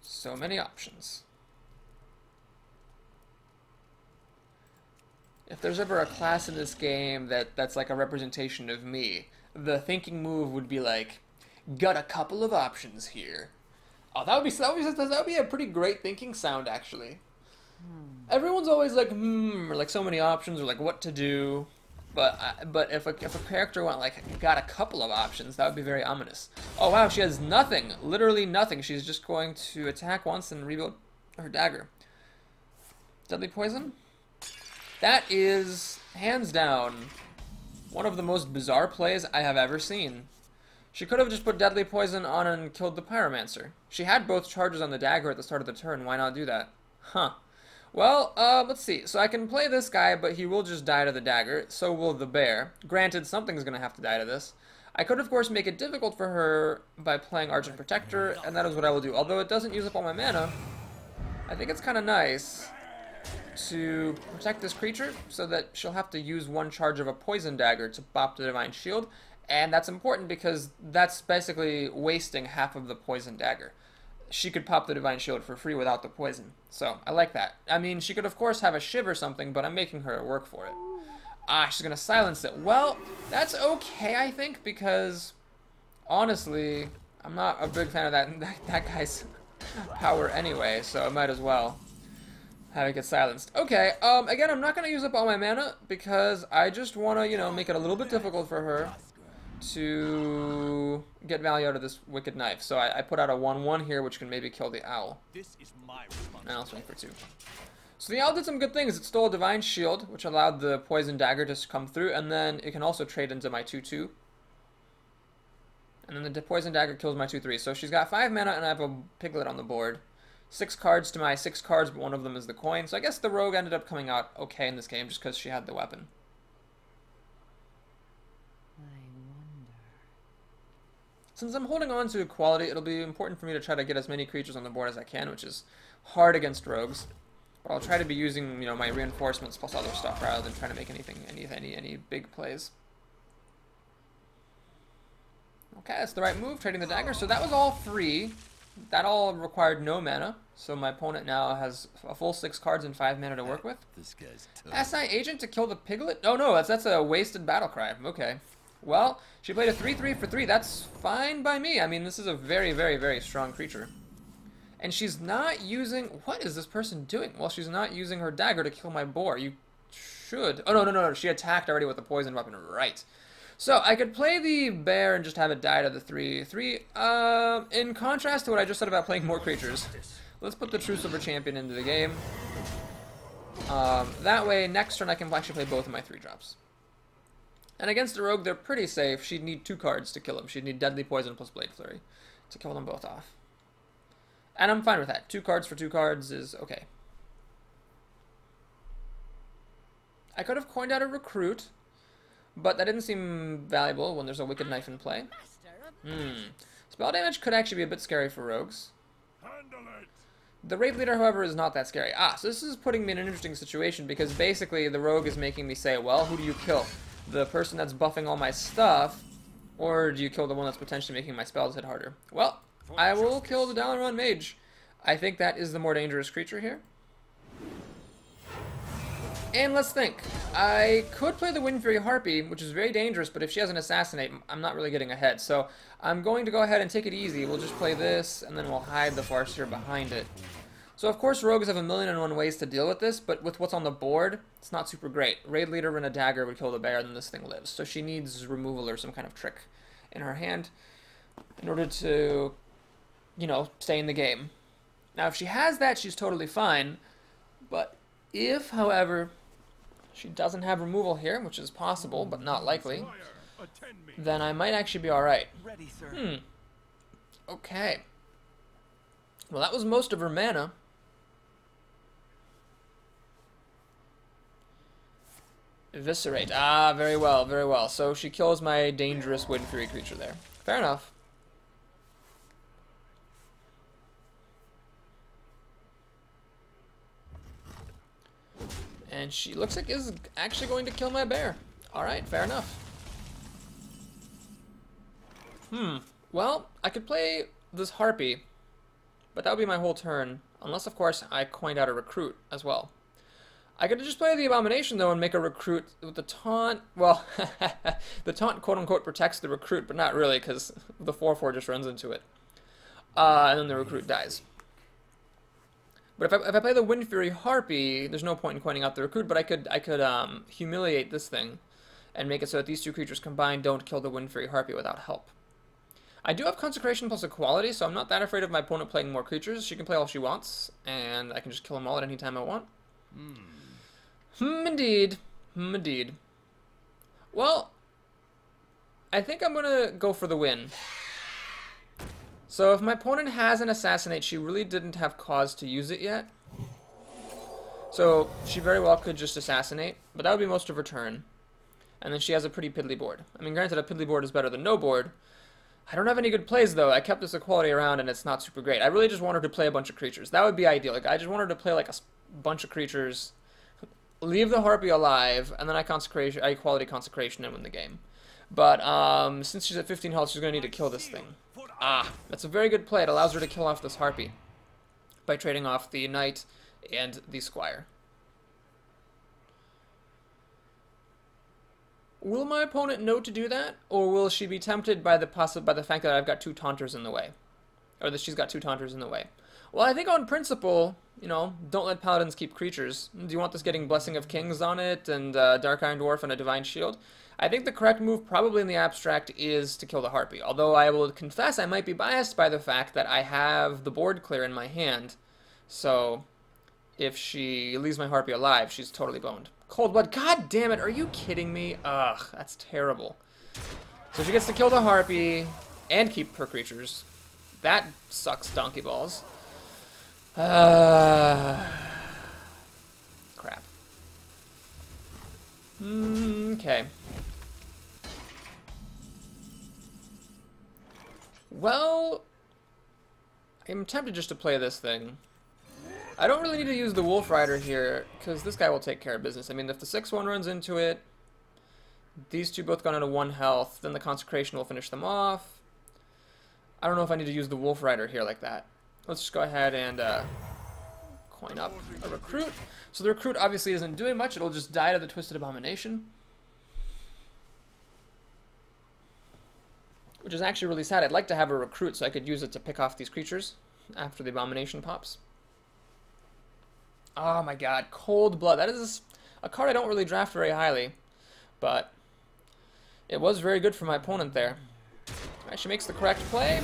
So many options. If there's ever a class in this game that's like a representation of me, the thinking move would be like, got a couple of options here. Oh, that would be a pretty great thinking sound, actually. Everyone's always like, or like so many options, or like what to do. But if a character went like, got a couple of options, that would be very ominous. Oh wow, she has nothing, literally nothing. She's just going to attack once and rebuild her dagger. Deadly Poison? That is, hands down, one of the most bizarre plays I have ever seen. She could have just put Deadly Poison on and killed the Pyromancer. She had both charges on the dagger at the start of the turn, why not do that? Huh. Well, let's see. So I can play this guy, but he will just die to the dagger. So will the bear. Granted, something's going to have to die to this. I could, of course, make it difficult for her by playing Argent Protector, and that is what I will do. Although it doesn't use up all my mana, I think it's kind of nice to protect this creature so that she'll have to use one charge of a Poison Dagger to bop the Divine Shield. And that's important because that's basically wasting half of the Poison Dagger. she could pop the Divine Shield for free without the poison. So, I like that. I mean, she could, of course, have a Shiv or something, but I'm making her work for it. Ah, she's gonna silence it. Well, that's okay, I think, because, honestly, I'm not a big fan of that guy's power anyway, so I might as well have it get silenced. Okay, again, I'm not gonna use up all my mana, because I just wanna, you know, make it a little bit difficult for her to get value out of this Wicked Knife. So I put out a 1/1 here, which can maybe kill the Owl. This is my And I'll swing for 2. So the Owl did some good things. It stole a Divine Shield, which allowed the Poison Dagger to come through, and then it can also trade into my 2/2. And then the Poison Dagger kills my 2/3. So she's got 5 mana, and I have a Piglet on the board. 6 cards to my 6 cards, but one of them is the coin. So I guess the Rogue ended up coming out okay in this game, just because she had the weapon. Since I'm holding on to equality, it'll be important for me to try to get as many creatures on the board as I can, which is hard against rogues. But I'll try to be using, you know, my reinforcements plus other stuff rather than trying to make any big plays. Okay, that's the right move, trading the dagger. So that was all free. That all required no mana. So my opponent now has a full 6 cards and 5 mana to work with. This guy's tough. SI Agent to kill the Piglet? Oh no, that's a wasted battle cry. Okay. Well, she played a 3/3 for 3. That's fine by me. I mean, this is a very, very, very strong creature. And she's not using... What is this person doing? Well, she's not using her dagger to kill my boar. You should... Oh, no. She attacked already with a poison weapon. Right. So, I could play the bear and just have it die to the 3/3. In contrast to what I just said about playing more creatures, let's put the True Silver Champion into the game. That way, next turn I can actually play both of my 3-drops. And against a rogue, they're pretty safe. She'd need 2 cards to kill him. She'd need Deadly Poison plus Blade Flurry to kill them both off. And I'm fine with that. 2 cards for 2 cards is okay. I could have coined out a Recruit, but that didn't seem valuable when there's a Wicked Knife in play. Spell damage could actually be a bit scary for rogues. The Raid Leader, however, is not that scary. So this is putting me in an interesting situation because basically the rogue is making me say, well, who do you kill? The person that's buffing all my stuff, or do you kill the one that's potentially making my spells hit harder? Well, I will kill the Dalaran Mage. I think that is the more dangerous creature here. And let's think. I could play the Wind Fury Harpy, which is very dangerous, but if she has an Assassinate, I'm not really getting ahead. So I'm going to go ahead and take it easy. We'll just play this, and then we'll hide the Farseer behind it. So of course rogues have 1,000,001 ways to deal with this, but with what's on the board, it's not super great. Raid Leader and a dagger would kill the bear, then this thing lives. So she needs removal or some kind of trick in her hand in order to, you know, stay in the game. Now if she has that, she's totally fine. But if, however, she doesn't have removal here, which is possible, but not likely, then I might actually be alright. Okay. Well, that was most of her mana. Eviscerate. Very well, very well. So she kills my dangerous Wind Fury creature there. Fair enough. And she looks like is actually going to kill my bear. Alright, fair enough. Well, I could play this Harpy, but that would be my whole turn. Unless, of course, I coined out a Recruit as well. I could just play the Abomination, though, and make a Recruit with the Taunt. Well, the Taunt, quote-unquote, protects the Recruit, but not really, because the 4/4 just runs into it. And then the Recruit dies. But if I play the Wind Fury Harpy, there's no point in coining out the Recruit, but I could humiliate this thing and make it so that these 2 creatures combined don't kill the Wind Fury Harpy without help. I do have Consecration plus Equality, so I'm not that afraid of my opponent playing more creatures. She can play all she wants, and I can just kill them all at any time I want. Indeed. Indeed. Well, I think I'm going to go for the win. So if my opponent has an Assassinate, she really didn't have cause to use it yet. So she very well could just Assassinate, but that would be most of her turn. And then she has a pretty piddly board. I mean, granted, a piddly board is better than no board. I don't have any good plays, though. I kept this equality around, and it's not super great. I really just want her to play a bunch of creatures. That would be ideal. Like, I just want her to play, like, a bunch of creatures, leave the Harpy alive, and then I equality Consecration and win the game. But since she's at 15 health, she's going to need to kill this thing. Ah, that's a very good play. It allows her to kill off this Harpy by trading off the Knight and the Squire. Will my opponent know to do that, or will she be tempted by the fact that I've got 2 taunters in the way, or that she's got 2 taunters in the way? Well, I think on principle, you know, don't let paladins keep creatures. Do you want this getting Blessing of Kings on it and Dark Iron Dwarf and a Divine Shield? I think the correct move, probably in the abstract, is to kill the Harpy. Although I will confess I might be biased by the fact that I have the board clear in my hand. So if she leaves my Harpy alive, she's totally boned. Cold Blood, god damn it, are you kidding me? Ugh, that's terrible. So she gets to kill the Harpy and keep her creatures. That sucks donkey balls. Crap. Okay. Well, I'm tempted just to play this thing. I don't really need to use the Wolf Rider here, because this guy will take care of business. I mean, if the 6-1 runs into it, these two both gone into 1 health, then the Consecration will finish them off. I don't know if I need to use the Wolf Rider here like that. Let's just go ahead and coin up a Recruit. So the Recruit obviously isn't doing much. It'll just die to the Twisted Abomination. Which is actually really sad. I'd like to have a Recruit so I could use it to pick off these creatures after the Abomination pops. Oh my god, Cold Blood. That is a card I don't really draft very highly, but it was very good for my opponent there. Alright, she makes the correct play.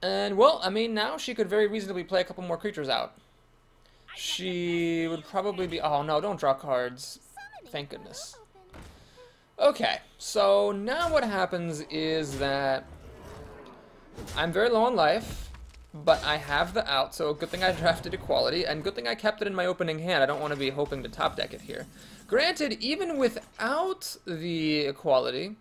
And, well, I mean, now she could very reasonably play a couple more creatures out. She would probably be... Oh, no, don't draw cards. Thank goodness. Okay, so now what happens is that I'm very low on life, but I have the out, so good thing I drafted Equality, and good thing I kept it in my opening hand. I don't want to be hoping to top deck it here. Granted, even without the Equality,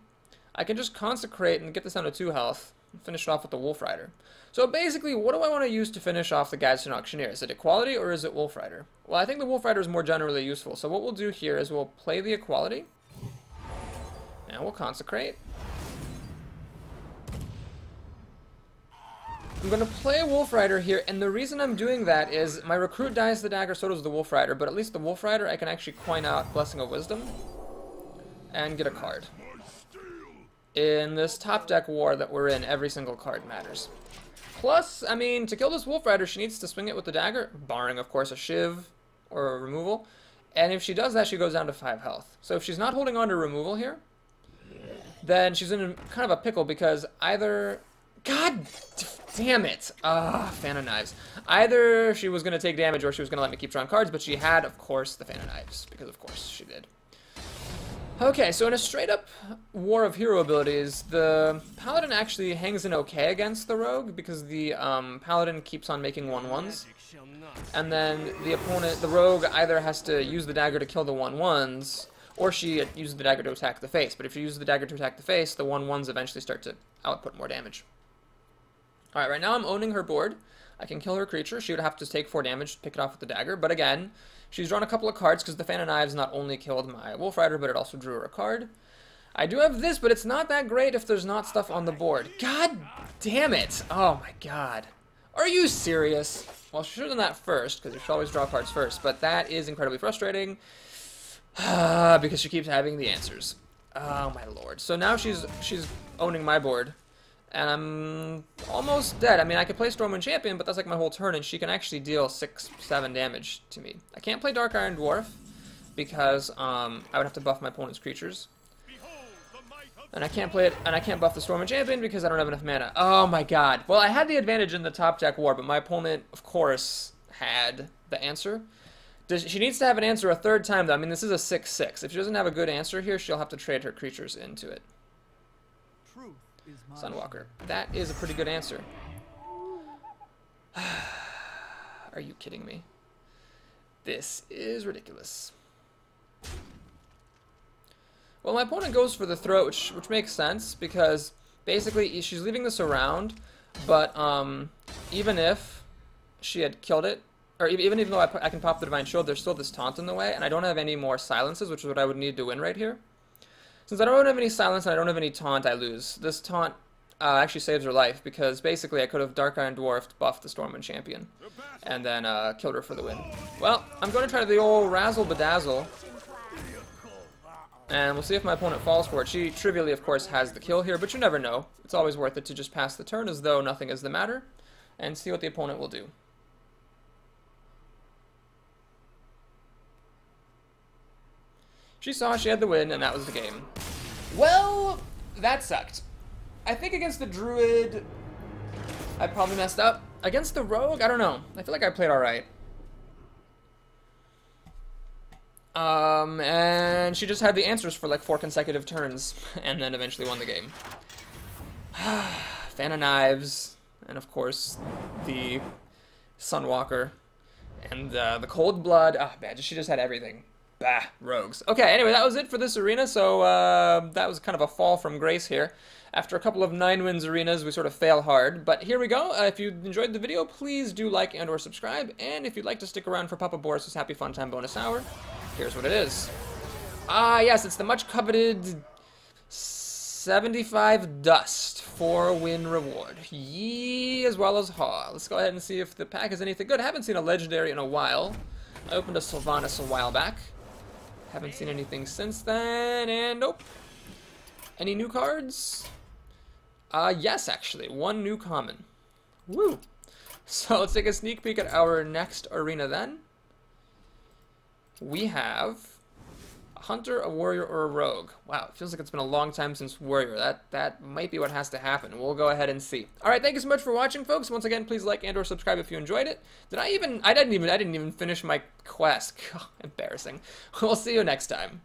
I can just Consecrate and get this down to 2 health, and finish it off with the Wolf Rider. So basically, what do I want to use to finish off the Gadsden Auctioneer? Is it Equality or is it Wolf Rider? Well, I think the Wolf Rider is more generally useful, so what we'll do here is we'll play the Equality, and we'll Consecrate. I'm going to play a Wolf Rider here, and the reason I'm doing that is my Recruit dies the dagger, so does the Wolf Rider, but at least the Wolf Rider I can actually coin out Blessing of Wisdom and get a card. In this top deck war that we're in, every single card matters. Plus, I mean, to kill this Wolf Rider, she needs to swing it with the dagger, barring, of course, a Shiv or a removal, and if she does that, she goes down to 5 health. So if she's not holding on to removal here, then she's in kind of a pickle, because either... God damn it! Fan of Knives. Either she was going to take damage or she was going to let me keep drawing cards, but she had, of course, the Fan of Knives, because of course she did. Okay, so in a straight-up war of hero abilities, the Paladin actually hangs in okay against the Rogue, because the Paladin keeps on making 1/1s, and then the opponent, the Rogue, either has to use the dagger to kill the 1/1s, or she uses the dagger to attack the face. But if you use the dagger to attack the face, the 1/1s eventually start to output more damage. Alright, right now I'm owning her board. I can kill her creature. She would have to take 4 damage to pick it off with the dagger. But again, she's drawn a couple of cards because the Fan of Knives not only killed my Wolf Rider, but it also drew her a card. I do have this, but it's not that great if there's not stuff on the board. God damn it! Oh my god. Are you serious? Well, she should have done that first, because you should always draw cards first. But that is incredibly frustrating, because she keeps having the answers. Oh my lord. So now she's owning my board. And I'm almost dead. I mean, I could play Stormwind Champion, but that's like my whole turn, and she can actually deal 6-7 damage to me. I can't play Dark Iron Dwarf, because I would have to buff my opponent's creatures. And I can't play it, and I can't buff the Stormwind Champion because I don't have enough mana. Oh my god. Well, I had the advantage in the top deck war, but my opponent, of course, had the answer. She needs to have an answer a 3rd time, though. I mean, this is a 6-6. If she doesn't have a good answer here, she'll have to trade her creatures into it. Sunwalker. That is a pretty good answer. Are you kidding me? This is ridiculous. Well, my opponent goes for the throat, which makes sense, because basically she's leaving this around, but even if she had killed it, or even though I can pop the Divine Shield, there's still this taunt in the way, and I don't have any more silences, which is what I would need to win right here. Since I don't have any silence and I don't have any taunt, I lose. This taunt actually saves her life, because basically I could have Dark Iron Dwarfed, buffed the Stormwind champion, and then killed her for the win. Well, I'm going to try the old Razzle Bedazzle, and we'll see if my opponent falls for it. She trivially, of course, has the kill here, but you never know. It's always worth it to just pass the turn as though nothing is the matter, and see what the opponent will do. She saw she had the win, and that was the game. Well, that sucked. I think against the Druid, I probably messed up. Against the Rogue, I don't know. I feel like I played alright. And she just had the answers for like 4 consecutive turns, and then eventually won the game. Fan of Knives, and of course, the Sunwalker, and the Cold Blood. Ah, man, she just had everything. Bah, rogues. Okay, anyway, that was it for this arena, so that was kind of a fall from grace here. After a couple of 9-wins arenas, we sort of fail hard, but here we go. If you enjoyed the video, please do like and or subscribe, and if you'd like to stick around for Papa Boris's Happy Fun Time bonus hour, here's what it is. Ah, yes, it's the much-coveted 75 dust for a win reward. Yee, as well as haw. Let's go ahead and see if the pack is anything good. I haven't seen a legendary in a while. I opened a Sylvanas a while back. Haven't seen anything since then, and nope. Any new cards? Yes, actually. 1 new common. Woo! So let's take a sneak peek at our next arena then. We have a Hunter, a Warrior, or a Rogue. Wow, it feels like it's been a long time since Warrior. That might be what has to happen. We'll go ahead and see. Alright, thank you so much for watching, folks. Once again, please like and or subscribe if you enjoyed it. I didn't even finish my quest. Embarrassing. We'll see you next time.